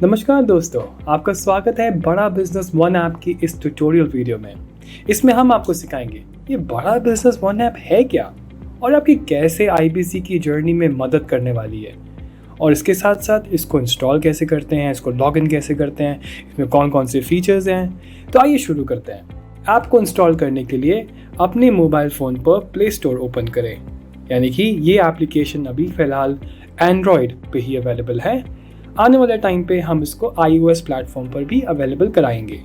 नमस्कार दोस्तों, आपका स्वागत है बड़ा बिजनेस वन ऐप की इस ट्यूटोरियल वीडियो में। इसमें हम आपको सिखाएंगे ये बड़ा बिजनेस वन ऐप है क्या और आपकी कैसे आईबीसी की जर्नी में मदद करने वाली है, और इसके साथ साथ इसको इंस्टॉल कैसे करते हैं, इसको लॉगिन कैसे करते हैं, इसमें कौन कौन से फीचर्स हैं। तो आइए शुरू करते हैं। ऐप को इंस्टॉल करने के लिए अपने मोबाइल फ़ोन पर प्ले स्टोर ओपन करें, यानी कि ये एप्लीकेशन अभी फ़िलहाल एंड्रॉयड पे ही अवेलेबल है। आने वाले टाइम पे हम इसको iOS प्लेटफॉर्म पर भी अवेलेबल कराएंगे।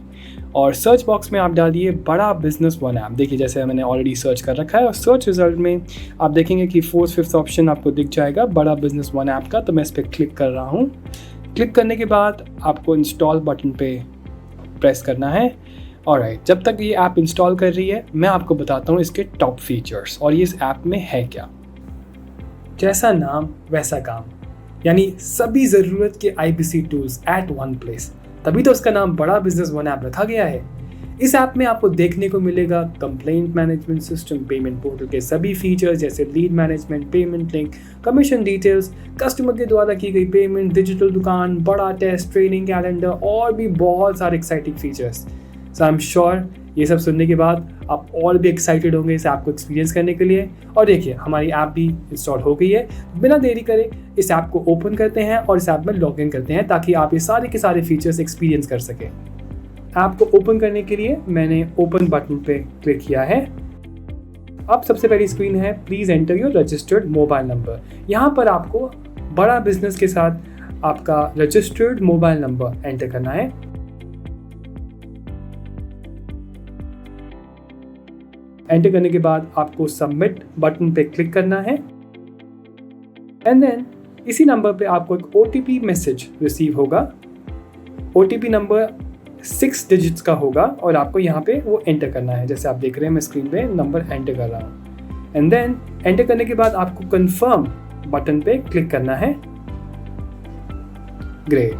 और सर्च बॉक्स में आप डालिए बड़ा बिजनेस वन ऐप। देखिए, जैसे मैंने ऑलरेडी सर्च कर रखा है और सर्च रिजल्ट में आप देखेंगे कि 4th 5th ऑप्शन आपको दिख जाएगा बड़ा बिजनेस वन ऐप का। तो मैं इस पर क्लिक कर रहा हूँ। क्लिक करने के बाद आपको इंस्टॉल बटन पे प्रेस करना है। ऑलराइट, जब तक ये ऐप इंस्टॉल कर रही है मैं आपको बताता हूँ इसके टॉप फीचर्स और ये इस ऐप में है क्या। जैसा नाम वैसा काम, यानी सभी ज़रूरत के IBC tools at one place, तभी तो उसका नाम बड़ा बिजनेस वन ऐप रखा गया है। इस ऐप में आपको देखने को मिलेगा complaint management system, payment portal के सभी फीचर्स जैसे lead management, payment link, commission details, customer के द्वारा की गई पेमेंट, डिजिटल दुकान, बड़ा टेस्ट, ट्रेनिंग कैलेंडर और भी बहुत सारे exciting features. So I am sure ये सब सुनने के बाद आप और भी एक्साइटेड होंगे इस ऐप को एक्सपीरियंस करने के लिए। और देखिए, हमारी ऐप भी इंस्टॉल हो गई है। बिना देरी करे इस ऐप को ओपन करते हैं और इस ऐप में लॉग इन करते हैं ताकि आप ये सारे के सारे फीचर्स एक्सपीरियंस कर सकें। ऐप को ओपन करने के लिए मैंने ओपन बटन पे क्लिक किया है। अब सबसे पहली स्क्रीन है please enter your registered mobile number. यहाँ पर आपको बड़ा बिजनेस के साथ आपका रजिस्टर्ड मोबाइल नंबर एंटर करना है। एंटर करने के बाद आपको सबमिट बटन पे क्लिक करना है एंड देन इसी नंबर पे आपको एक ओटीपी मैसेज रिसीव होगा। ओटीपी नंबर 6 डिजिट्स का होगा और आपको यहाँ पे वो एंटर करना है। जैसे आप देख रहे हैं मैं स्क्रीन पे नंबर एंटर कर रहा हूँ एंड देन एंटर करने के बाद आपको कंफर्म बटन पे क्लिक करना है। ग्रेट,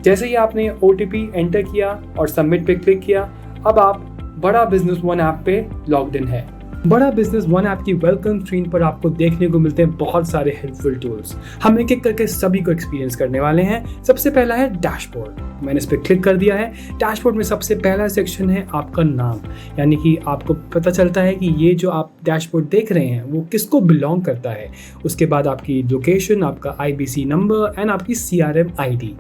जैसे ही आपने ओटीपी एंटर किया और सबमिट पे क्लिक किया, अब आप बड़ा बिजनेस वन ऐप पे लॉग्ड इन है। बड़ा बिजनेस वन ऐप की वेलकम स्क्रीन पर आपको देखने को मिलते हैं बहुत सारे हेल्पफुल टूल्स। हम एक एक करके सभी को एक्सपीरियंस करने वाले हैं। सबसे पहला है डैशबोर्ड। मैंने इस पर क्लिक कर दिया है। डैशबोर्ड में सबसे पहला सेक्शन है आपका नाम, यानी कि आपको पता चलता है कि ये जो आप डैशबोर्ड देख रहे हैं वो किसको बिलोंग करता है। उसके बाद आपकी लोकेशन, आपका आईबीसी नंबर एंड आपकी सीआरएम आईडी।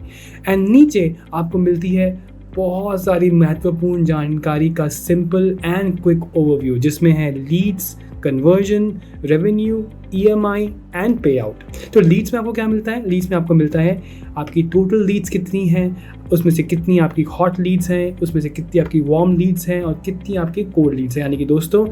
एंड नीचे आपको मिलती है बहुत सारी महत्वपूर्ण जानकारी का सिंपल एंड क्विक ओवरव्यू, जिसमें है leads, conversion, revenue, EMI and pay out. तो लीड्स में आपको क्या मिलता है? लीड्स में आपको मिलता है आपकी टोटल लीड्स कितनी हैं, उसमें से कितनी आपकी हॉट लीड्स हैं, उसमें से कितनी आपकी वार्म लीड्स हैं और कितनी आपकी कोल्ड लीड्स हैं। यानी कि दोस्तों,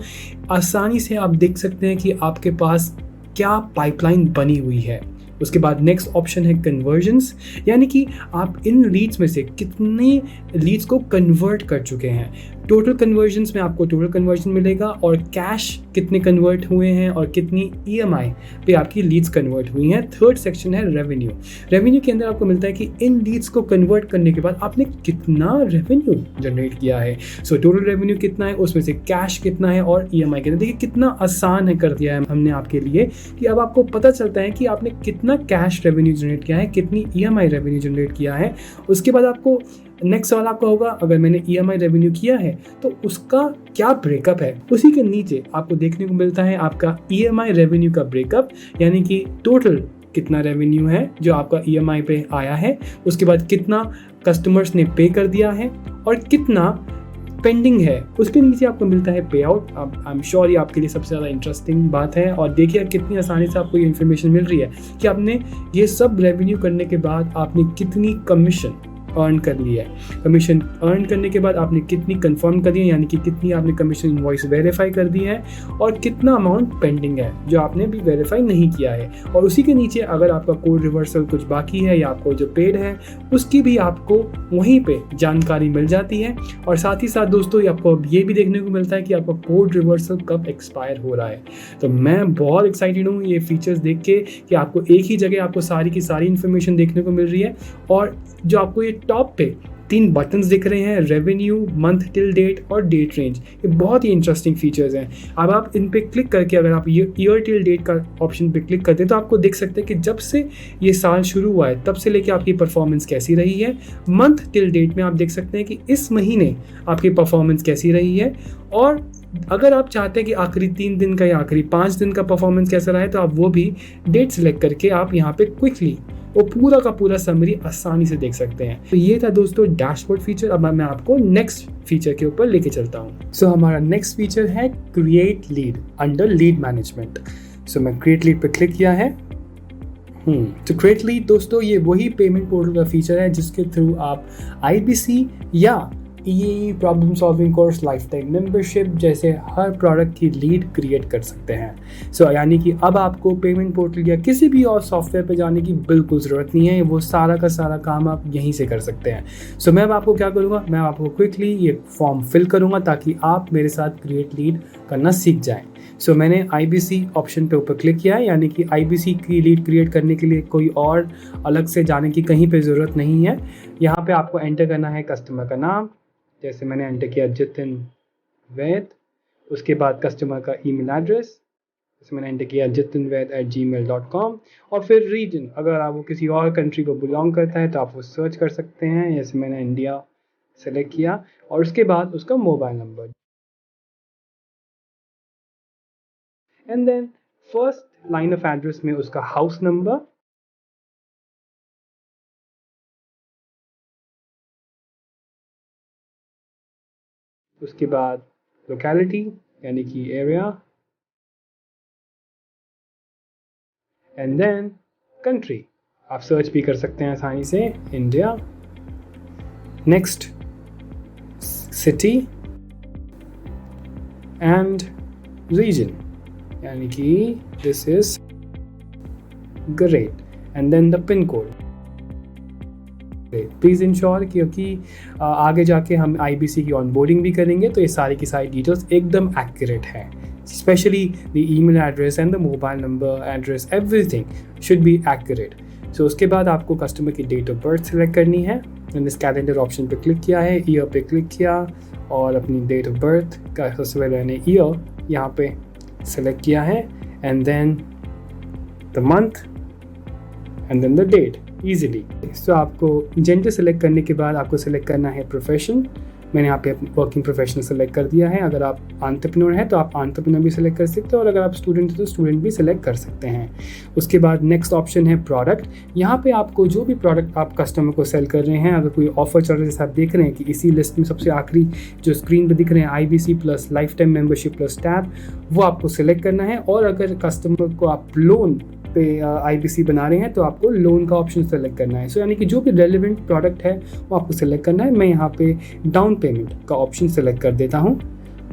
आसानी से आप देख सकते हैं कि आपके पास क्या पाइपलाइन बनी हुई है। उसके बाद नेक्स्ट ऑप्शन है कन्वर्जन्स, यानी कि आप इन लीड्स में से कितने लीड्स को कन्वर्ट कर चुके हैं। टोटल कन्वर्जन्स में आपको टोटल कन्वर्जन मिलेगा और कैश कितने कन्वर्ट हुए हैं और कितनी ईएमआई पे आपकी लीड्स कन्वर्ट हुई हैं। थर्ड सेक्शन है रेवेन्यू। रेवेन्यू के अंदर आपको मिलता है कि इन लीड्स को कन्वर्ट करने के बाद आपने कितना रेवेन्यू जनरेट किया है। सो टोटल रेवेन्यू कितना है, उसमें से कैश कितना है और ईएमआई कितना। देखिए कितना आसान है कर दिया है हमने आपके लिए कि अब आपको पता चलता है कि आपने कितना कैश रेवेन्यू जनरेट किया है, कितनी ईएमआई रेवेन्यू जनरेट किया है। उसके बाद आपको नेक्स्ट सवाल आपका होगा, अगर मैंने ईएमआई रेवेन्यू किया है तो उसका क्या ब्रेकअप है। उसी के नीचे आपको देखने को मिलता है आपका ईएमआई रेवेन्यू का ब्रेकअप, यानी कि टोटल कितना रेवेन्यू है जो आपका ईएमआई पे आया है, उसके बाद कितना कस्टमर्स ने पे कर दिया है और कितना पेंडिंग है। उसके नीचे आपको मिलता है पे आउट। आई एम श्योर ये आपके लिए सबसे ज़्यादा इंटरेस्टिंग बात है। और देखिए कितनी आसानी से आपको ये इन्फॉर्मेशन मिल रही है कि आपने ये सब रेवेन्यू करने के बाद आपने कितनी कमीशन अर्न कर ली है। कमीशन अर्न करने के बाद आपने कितनी कंफर्म कर दी है, यानी कि कितनी आपने कमीशन इनवॉइस वेरीफाई कर दी है और कितना अमाउंट पेंडिंग है जो आपने भी वेरीफाई नहीं किया है। और उसी के नीचे अगर आपका कोड रिवर्सल कुछ बाकी है या आपको जो पेड है उसकी भी आपको वहीं पे जानकारी मिल जाती है। और साथ ही साथ दोस्तों आपको अब ये भी देखने को मिलता है कि आपका कोड रिवर्सल कब एक्सपायर हो रहा है। तो मैं बहुत एक्साइटेड हूँ ये फीचर्स देख के कि आपको एक ही जगह आपको सारी की सारी इन्फॉर्मेशन देखने को मिल रही है। और जो आपको ये टॉप पे 3 बटन्स दिख रहे हैं, रेवेन्यू, मंथ टिल डेट और डेट रेंज। ये बहुत ही इंटरेस्टिंग फीचर्स हैं। अब आप इन पे क्लिक करके अगर आप ईयर टिल डेट का ऑप्शन पे क्लिक करते हैं तो आपको देख सकते हैं कि जब से ये साल शुरू हुआ है तब से लेके आपकी परफॉर्मेंस कैसी रही है। मंथ टिल डेट में आप देख सकते हैं कि इस महीने आपकी परफॉर्मेंस कैसी रही है, और अगर आप चाहते हैं कि आखिरी 3 दिन का या आखिरी 5 दिन का परफॉर्मेंस कैसा रहा है तो आप वो भी डेट सेलेक्ट करके आप यहाँ पे क्विकली वो पूरा का पूरा समरी आसानी से देख सकते हैं। तो ये था दोस्तों डैशबोर्ड फीचर। अब मैं आपको नेक्स्ट फीचर के ऊपर लेके चलता हूँ। सो हमारा नेक्स्ट फीचर है create lead under lead management. So मैं क्रिएट लीड पर क्लिक किया है। तो क्रिएट लीड दोस्तों ये वही पेमेंट पोर्टल का फीचर है जिसके थ्रू आप IBC या EAE problem solving course, life time membership जैसे हर प्रोडक्ट की लीड क्रिएट कर सकते हैं। सो यानी कि अब आपको पेमेंट पोर्टल या किसी भी और सॉफ्टवेयर पे जाने की बिल्कुल ज़रूरत नहीं है, वो सारा का सारा काम आप यहीं से कर सकते हैं। सो मैं अब आपको क्या करूँगा, मैं आपको क्विकली ये फॉर्म फिल करूँगा ताकि आप मेरे साथ क्रिएट लीड करना सीख जाएँ। सो मैंने IBC ऑप्शन पे ऊपर क्लिक किया है, यानी कि IBC की लीड क्रिएट करने के लिए कोई और अलग से जाने की कहीं पे ज़रूरत नहीं है। यहाँ पे आपको एंटर करना है कस्टमर का नाम, जैसे मैंने एंटर किया जितिन वैद। उसके बाद कस्टमर का ईमेल एड्रेस, जैसे मैंने एंटर किया jitinvaid@gmail.com। और फिर रीजन, अगर आप वो किसी और कंट्री को बिलोंग करता है तो आप वो सर्च कर सकते हैं, जैसे मैंने इंडिया सेलेक्ट किया। और उसके बाद उसका mobile number, and then first line of address में उसका हाउस नंबर, उसके बाद लोकेलिटी यानी कि एरिया, एंड देन कंट्री, आप सर्च भी कर सकते हैं आसानी से, India. Next city and region, यानी कि this is great, and then the pin code. Please ensure, क्योंकि आगे जाके हम IBC की ऑनबोर्डिंग भी करेंगे तो ये सारी की सारी डिटेल्स एकदम एक्यूरेट है, specially the email address and the mobile number, address, everything should be accurate. So उसके बाद आपको कस्टमर की डेट ऑफ बर्थ सेलेक्ट करनी है। मैंने इस कैलेंडर ऑप्शन पे क्लिक किया है, ईयर पे क्लिक किया और अपनी डेट ऑफ बर्थ का सबसे पहले मैंने ईयर यहाँ पे सेलेक्ट किया है, and then the month and then the date easily. So आपको जेंडर सेलेक्ट करने के बाद आपको सेलेक्ट करना है प्रोफेशन। मैंने यहाँ पे वर्किंग प्रोफेशनल सेलेक्ट कर दिया है। अगर आप एंटरप्रेन्योर हैं तो आप एंटरप्रेन्योर भी सेलेक्ट कर सकते हो, और अगर आप स्टूडेंट हैं तो स्टूडेंट भी सेलेक्ट कर सकते हैं। उसके बाद नेक्स्ट ऑप्शन है प्रोडक्ट। यहाँ पे आपको जो भी प्रोडक्ट आप कस्टमर को सेल कर रहे हैं, अगर कोई ऑफर चल रहा है जैसे आप देख रहे हैं कि इसी लिस्ट में सबसे आखिरी जो स्क्रीन पर दिख रहे हैं IBC plus life time membership plus tab, वो आपको सेलेक्ट करना है। और अगर कस्टमर को आप लोन पे IBC बना रहे हैं तो आपको लोन का ऑप्शन सेलेक्ट करना है। सो यानी कि जो भी रेलिवेंट प्रोडक्ट है वो आपको सेलेक्ट करना है। मैं यहाँ पे डाउन पेमेंट का ऑप्शन सेलेक्ट कर देता हूँ।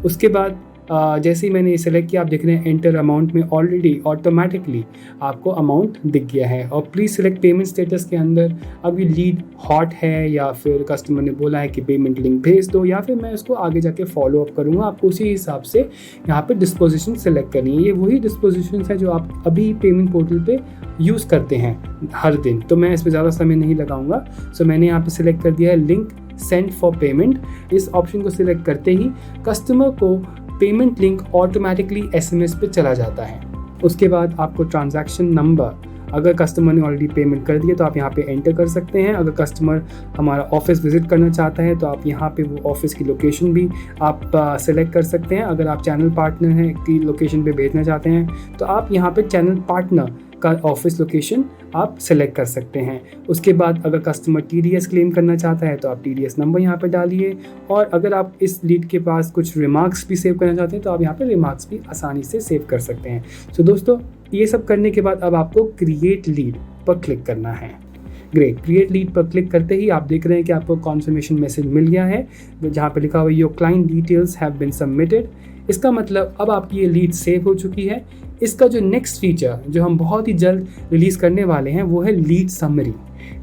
उसके बाद जैसे ही मैंने ये सेलेक्ट किया, आप देख रहे हैं एंटर अमाउंट में ऑलरेडी ऑटोमेटिकली आपको अमाउंट दिख गया है। और प्लीज़ सेलेक्ट पेमेंट स्टेटस के अंदर अभी लीड हॉट है या फिर कस्टमर ने बोला है कि पेमेंट लिंक भेज दो, या फिर मैं उसको आगे जाके फॉलो अप करूँगा। आपको उसी हिसाब से यहाँ पे डिस्पोजिशन सेलेक्ट करनी है। ये वही डिस्पोजिशन है जो आप अभी पेमेंट पोर्टल पे यूज़ करते हैं हर दिन, तो मैं इस पर ज़्यादा समय नहीं लगाऊंगा। सो मैंने यहाँ पे सिलेक्ट कर दिया है लिंक सेंड फॉर पेमेंट। इस ऑप्शन को सिलेक्ट करते ही कस्टमर को पेमेंट लिंक ऑटोमेटिकली SMS पे चला जाता है। उसके बाद आपको ट्रांजैक्शन नंबर, अगर कस्टमर ने ऑलरेडी पेमेंट कर दिया तो आप यहाँ पे एंटर कर सकते हैं। अगर कस्टमर हमारा ऑफिस विजिट करना चाहता है तो आप यहाँ पे वो ऑफिस की लोकेशन भी आप सेलेक्ट कर सकते हैं। अगर आप चैनल पार्टनर हैं की लोकेशन पे भेजना चाहते हैं तो आप यहाँ पे चैनल पार्टनर का ऑफिस लोकेशन आप सेलेक्ट कर सकते हैं। उसके बाद अगर कस्टमर TDS क्लेम करना चाहता है तो आप TDS नंबर यहाँ पे डालिए। और अगर आप इस लीड के पास कुछ रिमार्क्स भी सेव करना चाहते हैं तो आप यहाँ पे रिमार्क्स भी आसानी से सेव कर सकते हैं। सो दोस्तों, ये सब करने के बाद अब आपको क्रिएट लीड पर क्लिक करना है। ग्रेट, क्रिएट लीड पर क्लिक करते ही आप देख रहे हैं कि आपको कॉन्फर्मेशन मैसेज मिल गया है जहाँ पे लिखा हुआ your client details have been submitted. इसका मतलब अब आपकी ये लीड सेव हो चुकी है। इसका जो नेक्स्ट फीचर जो हम बहुत ही जल्द रिलीज़ करने वाले हैं वो है लीड समरी।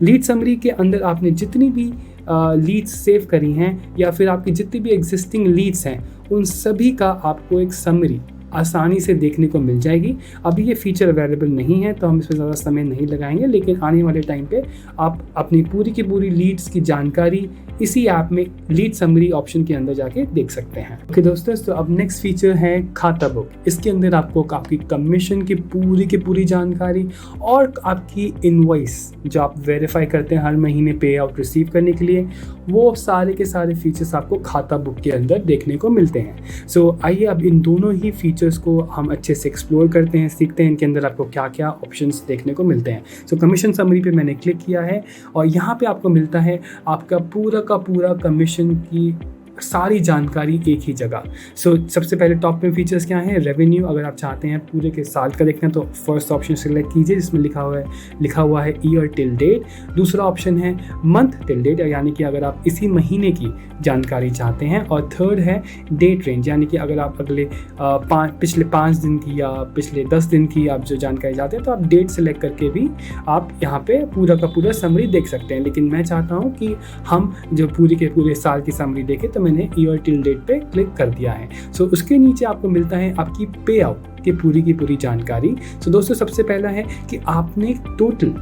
लीड समरी के अंदर आपने जितनी भी लीड्स सेव करी हैं या फिर आपकी जितनी भी एग्जिस्टिंग लीड्स हैं उन सभी का आपको एक समरी आसानी से देखने को मिल जाएगी। अभी ये फीचर अवेलेबल नहीं है तो हम इस पर ज़्यादा समय नहीं लगाएंगे, लेकिन आने वाले टाइम पे आप अपनी पूरी की पूरी लीड्स की जानकारी इसी ऐप में लीड समरी ऑप्शन के अंदर जाके देख सकते हैं। ओके दोस्तों, तो अब नेक्स्ट फीचर है खाता बुक। इसके अंदर आपको आपकी कमीशन की पूरी जानकारी और आपकी इनवॉइस जो आप वेरीफाई करते हैं हर महीने पे आउट रिसीव करने के लिए, वो सारे के सारे फीचर्स आपको खाता बुक के अंदर देखने को मिलते हैं। सो आइए अब इन दोनों ही फीचर्स को हम अच्छे से एक्सप्लोर करते हैं, सीखते हैं इनके अंदर आपको क्या क्या ऑप्शंस देखने को मिलते हैं। सो कमीशन समरी पे मैंने क्लिक किया है और यहाँ पे आपको मिलता है आपका पूरा का पूरा कमीशन की सारी जानकारी एक ही जगह। सो सबसे पहले टॉप में फीचर्स क्या हैं? रेवेन्यू। अगर आप चाहते हैं पूरे के साल का देखना तो फर्स्ट ऑप्शन सेलेक्ट कीजिए जिसमें लिखा हुआ है ईयर टिल डेट। दूसरा ऑप्शन है मंथ टिल डेट, यानी कि अगर आप इसी महीने की जानकारी चाहते हैं। और थर्ड है डेट रेंज, यानी कि अगर आप अगले पिछले 5 दिन की या पिछले 10 दिन की आप जो जानकारी चाहते हैं तो आप डेट सेलेक्ट करके भी आप यहाँ पे पूरा का पूरा समरी देख सकते हैं। लेकिन मैं चाहता हूँ कि हम जो पूरे के पूरे साल की समरी देखें, तो मैंने ईयर टिल डेट पे क्लिक कर दिया है। सो उसके नीचे आपको मिलता है आपकी पे आउट की पूरी जानकारी। सो दोस्तों, सबसे पहला है कि आपने टोटल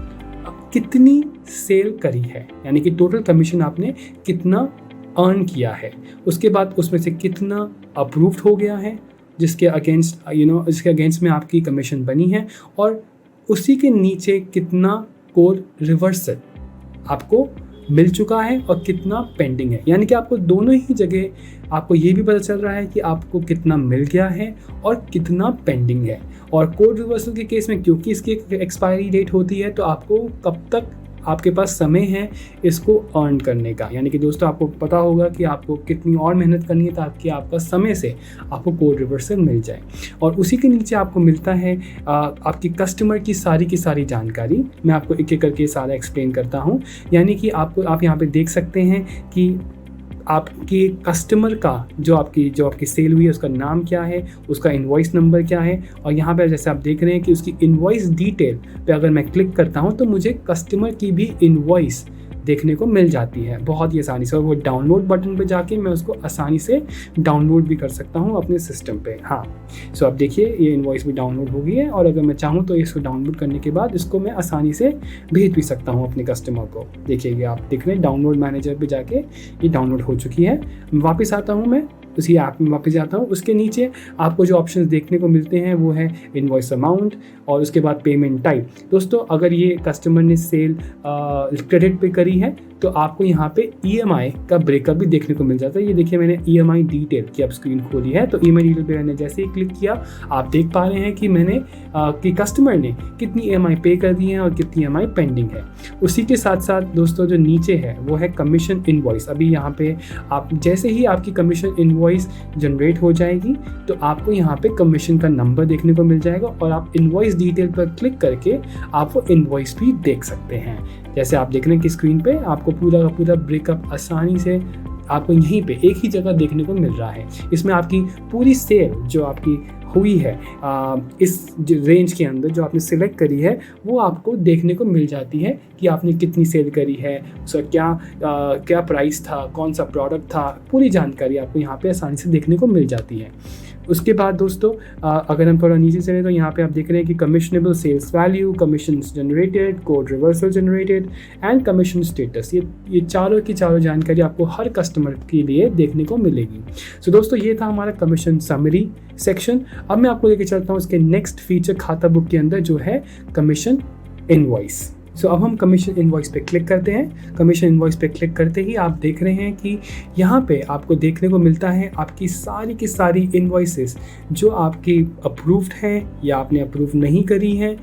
कितनी सेल करी है, यानी कि टोटल कमीशन आपने कितना अर्न किया है। उसके बाद उसमें से कितना अप्रूव्ड हो गया है, जिसके अगेंस्ट में आपकी कमीशन बनी है, और उसी के नीचे कितना कोड रिवर्सल आपको मिल चुका है और कितना पेंडिंग है। यानी कि आपको दोनों ही जगह आपको ये भी पता चल रहा है कि आपको कितना मिल गया है और कितना पेंडिंग है। और कोड रिवर्सल के केस में क्योंकि इसकी एक्सपायरी डेट होती है, तो आपको कब तक आपके पास समय है इसको अर्न करने का। यानी कि दोस्तों, आपको पता होगा कि आपको कितनी और मेहनत करनी है ताकि आपका समय से आपको कोड रिवर्सल मिल जाए। और उसी के नीचे आपको मिलता है आपकी कस्टमर की सारी जानकारी। मैं आपको एक एक करके सारा एक्सप्लेन करता हूँ। यानी कि आप यहाँ पे देख सकते हैं कि आपके कस्टमर का जो आपकी सेल हुई है उसका नाम क्या है, उसका इनवॉइस नंबर क्या है। और यहाँ पे जैसे आप देख रहे हैं कि उसकी इनवॉइस डिटेल पे अगर मैं क्लिक करता हूँ तो मुझे कस्टमर की भी इनवॉइस देखने को मिल जाती है बहुत ही आसानी से। और वो डाउनलोड बटन पे जाके मैं उसको आसानी से डाउनलोड भी कर सकता हूँ अपने सिस्टम पे। हाँ, सो अब देखिए ये इनवॉइस भी डाउनलोड हो गई है, और अगर मैं चाहूँ तो इसको डाउनलोड करने के बाद इसको मैं आसानी से भेज भी सकता हूँ अपने कस्टमर को। देखिए ये आप देख रहे हैं डाउनलोड मैनेजर पे जाके ये डाउनलोड हो चुकी है। वापस आता हूँ, मैं उसी ऐप में वापस जाता हूँ। उसके नीचे आपको जो ऑप्शंस देखने को मिलते हैं वो है इनवॉइस अमाउंट और उसके बाद पेमेंट टाइप। दोस्तों, अगर ये कस्टमर ने सेल क्रेडिट पे करी है तो आपको यहाँ पे EMI का ब्रेकअप भी देखने को मिल जाता है। ये देखिए मैंने EMI डिटेल की अब स्क्रीन खोली है, तो EMI डिटेल पे मैंने जैसे ही क्लिक किया आप देख पा रहे हैं कि मैंने कि कस्टमर ने कितनी EMI पे कर दी है और कितनी EMI पेंडिंग है। उसी के साथ साथ दोस्तों जो नीचे है वो है कमीशन इनवॉइस। अभी यहाँ पे आप जैसे ही आपकी कमीशन इनवॉइस जनरेट हो जाएगी तो आपको यहाँ पे कमीशन का नंबर देखने को मिल जाएगा, और आप इनवॉइस डिटेल पर क्लिक करके आप वो इनवॉइस भी देख सकते हैं। जैसे आप देख रहे हैं कि स्क्रीन पे आपको पूरा का पूरा ब्रेकअप आसानी से आपको यहीं पे एक ही जगह देखने को मिल रहा है। इसमें आपकी पूरी सेल जो आपकी हुई है इस रेंज के अंदर जो आपने सिलेक्ट करी है वो आपको देखने को मिल जाती है कि आपने कितनी सेल करी है, उसका क्या प्राइस था, कौन सा प्रोडक्ट था, पूरी जानकारी आपको यहाँ पे आसानी से देखने को मिल जाती है। उसके बाद दोस्तों अगर हम थोड़ा नीचे चलें तो यहाँ पे आप देख रहे हैं कि commissionable sales value, commission generated, code reversal generated and commission status, ये चारों की चारों जानकारी आपको हर कस्टमर के लिए देखने को मिलेगी। सो दोस्तों, ये था हमारा कमीशन समरी सेक्शन। अब मैं आपको लेके चलता हूँ इसके नेक्स्ट फीचर खाता बुक के अंदर जो है कमीशन इनवॉइस। सो अब हम कमीशन इनवॉइस पे क्लिक करते हैं। कमीशन इनवॉइस पे क्लिक करते ही आप देख रहे हैं कि यहाँ पे आपको देखने को मिलता है आपकी सारी की सारी इनवॉइसेस जो आपकी अप्रूव्ड हैं या आपने अप्रूव नहीं करी हैं,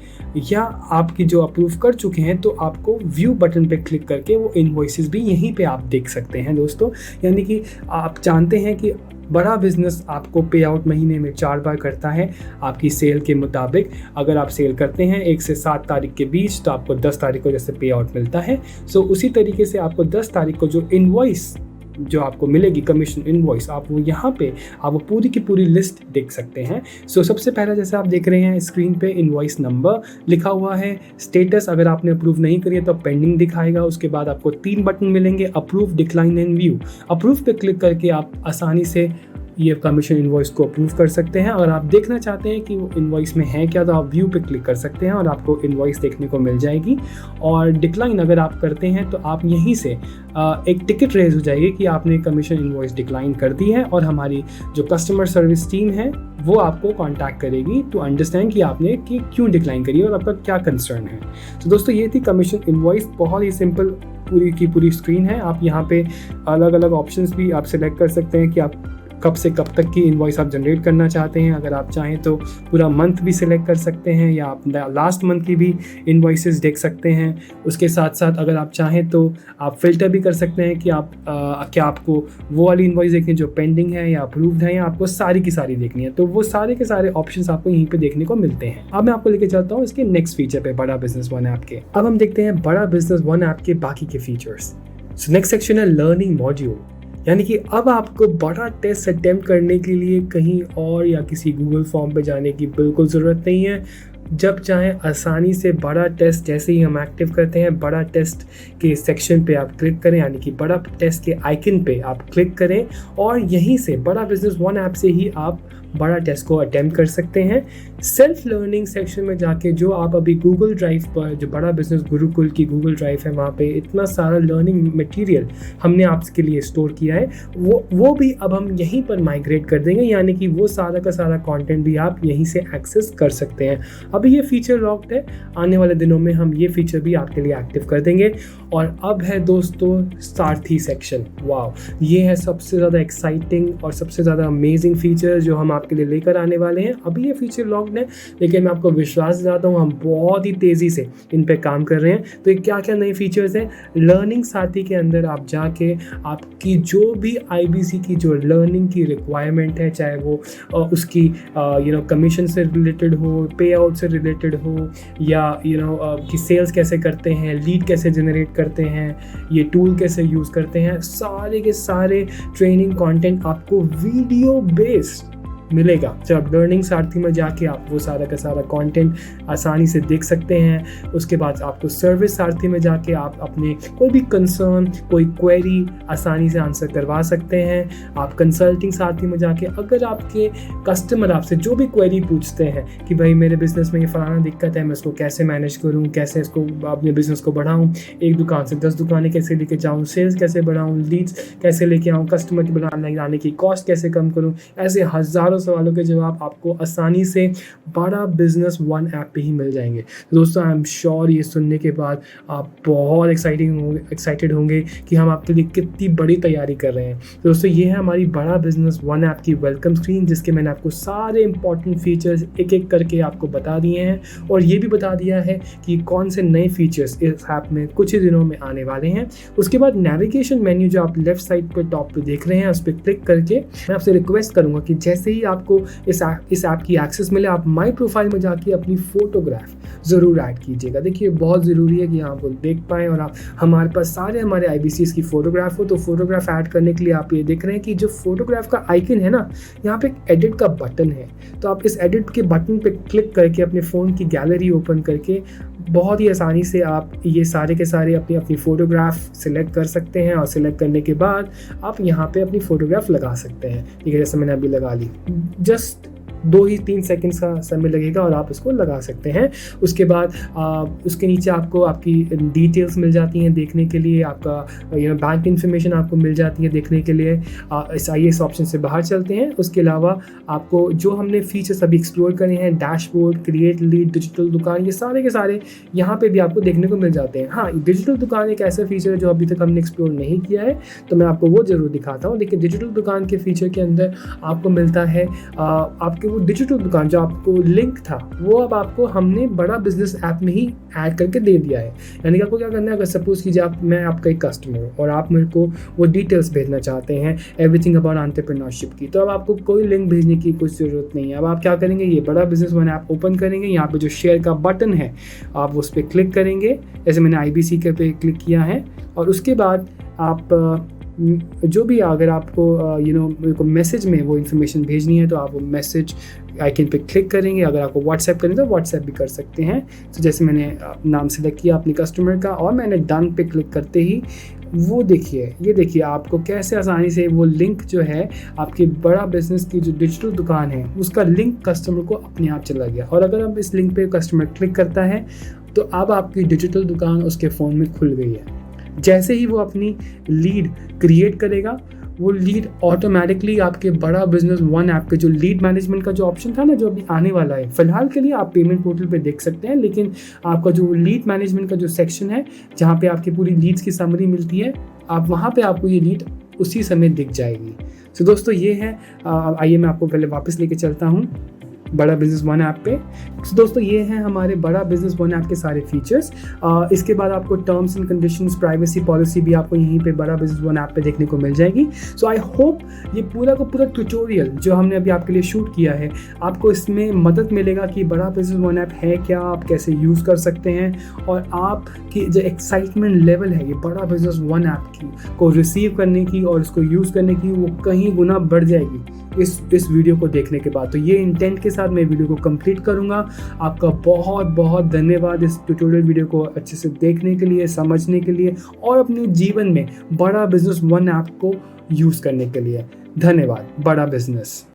या आपकी जो अप्रूव कर चुके हैं तो आपको व्यू बटन पे क्लिक करके वो इनवॉइसेस भी यहीं पे आप देख सकते हैं दोस्तों। यानी कि आप जानते हैं कि बड़ा बिजनेस आपको पे आउट महीने में 4 बार करता है आपकी सेल के मुताबिक। अगर आप सेल करते हैं 1 से 7 तारीख के बीच तो आपको 10 तारीख को जैसे पे आउट मिलता है। सो उसी तरीके से आपको 10 तारीख को जो इनवॉइस जो आपको मिलेगी कमीशन इनवॉइस, आप वो यहाँ पे आप वो पूरी की पूरी लिस्ट देख सकते हैं। सो सबसे पहला जैसे आप देख रहे हैं स्क्रीन पे इनवॉइस नंबर लिखा हुआ है, स्टेटस अगर आपने अप्रूव नहीं करी है तो पेंडिंग दिखाएगा। उसके बाद आपको 3 बटन मिलेंगे, approve, decline and view. Approve पे क्लिक करके आप आसानी से ये कमीशन इनवॉइस को अप्रूव कर सकते हैं। अगर आप देखना चाहते हैं कि वो इनवॉइस में है क्या, तो आप व्यू पे क्लिक कर सकते हैं और आपको इनवॉइस देखने को मिल जाएगी। और डिक्लाइन अगर आप करते हैं तो आप यहीं से एक टिकट रेज हो जाएगी कि आपने कमीशन इनवॉइस डिक्लाइन कर दी है, और हमारी जो कस्टमर सर्विस टीम है वो आपको कांटेक्ट करेगी टू अंडरस्टैंड कि आपने कि क्यों डिक्लाइन करी है और आपका क्या कंसर्न है। तो दोस्तों ये थी कमीशन इनवॉइस, बहुत ही सिंपल पूरी की पूरी स्क्रीन है। आप यहाँ पे अलग अलग ऑप्शंस भी आप सिलेक्ट कर सकते हैं कि आप कब से कब तक की इनवॉइस आप जनरेट करना चाहते हैं। अगर आप चाहें तो पूरा मंथ भी सिलेक्ट कर सकते हैं, या आप लास्ट मंथ की भी इनवॉइसेस देख सकते हैं। उसके साथ साथ अगर आप चाहें तो आप फिल्टर भी कर सकते हैं कि आप क्या आपको वो वाली इनवॉइस देखनी जो पेंडिंग है या अप्रूव्ड है, या आपको सारी की सारी देखनी है। तो वो सारे के सारे ऑप्शंस आपको यहीं पे देखने को मिलते हैं। अब मैं आपको लेके चलता हूँ इसके नेक्स्ट फीचर पे, बड़ा बिजनेस वन ऐप के। अब हम देखते हैं बड़ा बिजनेस वन ऐप के बाकी के फीचर्स। सो नेक्स्ट सेक्शन है लर्निंग मॉड्यूल, यानी कि अब आपको बड़ा टेस्ट अटेम्प्ट करने के लिए कहीं और या किसी गूगल फॉर्म पे जाने की बिल्कुल ज़रूरत नहीं है। जब चाहे आसानी से बड़ा टेस्ट, जैसे ही हम एक्टिव करते हैं बड़ा टेस्ट के सेक्शन पे आप क्लिक करें, यानी कि बड़ा टेस्ट के आइकन पे आप क्लिक करें, और यहीं से बड़ा बिजनेस वन ऐप से ही आप बड़ा टेस्ट को अटेम्प्ट कर सकते हैं। सेल्फ लर्निंग सेक्शन में जाके जो आप अभी गूगल ड्राइव पर, जो बड़ा बिजनेस गुरुकुल की गूगल ड्राइव है, वहाँ पे इतना सारा लर्निंग मटेरियल हमने आपके लिए स्टोर किया है, वो भी अब हम यहीं पर माइग्रेट कर देंगे, यानी कि वो सारा का सारा कंटेंट भी आप यहीं से एक्सेस कर सकते हैं। अभी ये फीचर लॉक्ड है, आने वाले दिनों में हम ये फीचर भी आपके लिए एक्टिव कर देंगे। और अब है दोस्तों सारथी सेक्शन। वाह, ये है सबसे ज़्यादा एक्साइटिंग और सबसे ज़्यादा अमेजिंग फीचर जो हम आपके लिए लेकर आने वाले हैं। अभी ये फीचर लॉक्ड है, लेकिन मैं आपको विश्वास दिलाता हूँ हम बहुत ही तेज़ी से इन पे काम कर रहे हैं। तो ये क्या क्या नए फीचर्स हैं? लर्निंग साथी के अंदर आप जाके आपकी जो भी IBC की जो लर्निंग की रिक्वायरमेंट है, चाहे वो उसकी कमीशन से रिलेटेड हो, पे आउट से रिलेटेड हो, या कि सेल्स कैसे करते हैं, लीड कैसे जनरेट करते हैं, ये टूल कैसे यूज़ करते हैं, सारे के सारे ट्रेनिंग कंटेंट आपको वीडियो बेस्ड मिलेगा। जब आप लर्निंग सारथी में जाके आप वो सारा का सारा कंटेंट आसानी से देख सकते हैं। उसके बाद आपको सर्विस सारथी में जाके आप अपने कोई भी कंसर्न, कोई क्वेरी आसानी से आंसर करवा सकते हैं। आप कंसल्टिंग सारथी में जाके अगर आपके कस्टमर आपसे जो भी क्वेरी पूछते हैं कि भाई मेरे बिजनेस में ये फलाना दिक्कत है, मैं इसको कैसे मैनेज करूँ, कैसे इसको अपने बिजनेस को बढ़ाऊँ, 1 दुकान से 10 दुकानें कैसे लेके जाऊँ, सेल्स कैसे बढ़ाऊँ, लीड्स कैसे लेके आऊँ, कस्टमर की बनाने की कॉस्ट कैसे कम करूँ, ऐसे हज़ारों सवालों के जवाब आपको आसानी से बड़ा बिजनेस वन ऐप पे ही मिल जाएंगे। तो दोस्तों, आई एम श्योर ये सुनने के बाद आप बहुत एक्साइटेड होंगे कि हम आपके लिए कितनी बड़ी तैयारी कर रहे हैं। तो दोस्तों, ये है हमारी बड़ा बिजनेस वन ऐप की वेलकम स्क्रीन, जिसके मैंने आपको सारे इंपॉर्टेंट फीचर्स एक एक करके आपको बता दिए हैं, और ये भी बता दिया है कि कौन से नए फीचर्स इस ऐप में कुछ ही दिनों में आने वाले हैं। उसके बाद नेविगेशन मेन्यू जो आप लेफ्ट साइड पर टॉप पे देख रहे हैं, उस पर क्लिक करके मैं आपसे रिक्वेस्ट करूंगा कि जैसे ही आपको इस ऐप की एक्सेस मिले, आप माई प्रोफाइल में जाके अपनी फोटोग्राफ ज़रूर ऐड कीजिएगा। देखिए, बहुत ज़रूरी है कि आप वो देख पाएँ और आप हमारे पास सारे हमारे IBCs की फ़ोटोग्राफ हो। तो फोटोग्राफ ऐड करने के लिए आप ये देख रहे हैं कि जो फोटोग्राफ का आइकन है ना, यहाँ पे एक एडिट का बटन है। तो आप इस एडिट के बटन पे क्लिक करके अपने फ़ोन की गैलरी ओपन करके बहुत ही आसानी से आप ये सारे के सारे अपनी फ़ोटोग्राफ सिलेक्ट कर सकते हैं, और सिलेक्ट करने के बाद आप यहाँ पे अपनी फ़ोटोग्राफ लगा सकते हैं। ठीक है, जैसे मैंने अभी लगा ली, जस्ट 2 ही 3 सेकंड्स का समय लगेगा और आप इसको लगा सकते हैं। उसके बाद उसके नीचे आपको आपकी डिटेल्स मिल जाती हैं देखने के लिए, आपका बैंक इन्फॉर्मेशन आपको मिल जाती है देखने के लिए। इस ऑप्शन से बाहर चलते हैं। उसके अलावा आपको जो हमने फीचर्स अभी एक्सप्लोर करे हैं, डैशबोर्ड, क्रिएट लीड, डिजिटल दुकान, ये सारे के सारे यहाँ पे भी आपको देखने को मिल जाते हैं। हाँ, डिजिटल दुकान एक ऐसा फीचर है जो अभी तक हमने एक्सप्लोर नहीं किया है, तो मैं आपको वो ज़रूर दिखाता हूँ। लेकिन डिजिटल दुकान के फीचर के अंदर आपको मिलता है आपके वो डिजिटल दुकान जो आपको लिंक था, वो अब आपको हमने बड़ा बिजनेस ऐप में ही ऐड करके दे दिया है। यानी कि आपको क्या करना है, अगर सपोज कीजिए मैं आपका एक कस्टमर हूँ और आप मेरे को वो डिटेल्स भेजना चाहते हैं एवरीथिंग अबाउट एंटरप्रेन्योरशिप की, तो अब आपको कोई लिंक भेजने की कुछ ज़रूरत नहीं है। अब आप क्या करेंगे, ये बड़ा बिजनेस वन ऐप ओपन करेंगे, यहाँ पे जो शेयर का बटन है आप उस पर क्लिक करेंगे, जैसे मैंने IBC के पे क्लिक किया है। और उसके बाद आप जो भी, अगर आपको मेरे को मैसेज में वो इन्फॉर्मेशन भेजनी है, तो आप वो मैसेज आइकन पे क्लिक करेंगे। अगर आपको व्हाट्सएप करें तो व्हाट्सएप भी कर सकते हैं। तो जैसे मैंने नाम सेलेक्ट किया अपने कस्टमर का, और मैंने डन पे क्लिक करते ही वो देखिए, ये देखिए आपको कैसे आसानी से वो लिंक जो है आपके बड़ा बिज़नेस की जो डिजिटल दुकान है, उसका लिंक कस्टमर को अपने आप चला गया। और अगर अब इस लिंक पे कस्टमर क्लिक करता है, तो अब आपकी डिजिटल दुकान उसके फ़ोन में खुल गई है। जैसे ही वो अपनी लीड क्रिएट करेगा, वो लीड ऑटोमेटिकली आपके बड़ा बिज़नेस वन ऐप के जो लीड मैनेजमेंट का जो ऑप्शन था ना, जो अभी आने वाला है, फ़िलहाल के लिए आप पेमेंट पोर्टल पे देख सकते हैं, लेकिन आपका जो लीड मैनेजमेंट का जो सेक्शन है, जहाँ पे आपकी पूरी लीड्स की समरी मिलती है, आप वहाँ पे आपको ये लीड उसी समय दिख जाएगी। तो दोस्तों ये है, आइए मैं आपको पहले वापस लेके चलता हूँ बड़ा बिजनेस वन ऐप पे। तो दोस्तों ये हैं हमारे बड़ा बिजनेस वन ऐप के सारे फीचर्स। इसके बाद आपको terms and conditions, privacy policy भी आपको यहीं पे बड़ा बिजनेस वन ऐप पे देखने को मिल जाएगी। सो आई होप ये पूरा का पूरा ट्यूटोरियल जो हमने अभी आपके लिए शूट किया है, आपको इसमें मदद मिलेगा कि बड़ा बिजनेस वन ऐप है क्या, आप कैसे यूज़ कर सकते हैं, और आपकी जो एक्साइटमेंट लेवल है ये बड़ा बिजनेस वन ऐप की को रिसीव करने की और इसको यूज़ करने की, वो कहीं गुना बढ़ जाएगी इस वीडियो को देखने के बाद। तो ये इंटेंट के साथ मैं वीडियो को कंप्लीट करूंगा। आपका बहुत बहुत धन्यवाद इस ट्यूटोरियल वीडियो को अच्छे से देखने के लिए, समझने के लिए और अपने जीवन में बड़ा बिजनेस वन ऐप को यूज़ करने के लिए। धन्यवाद। बड़ा बिजनेस।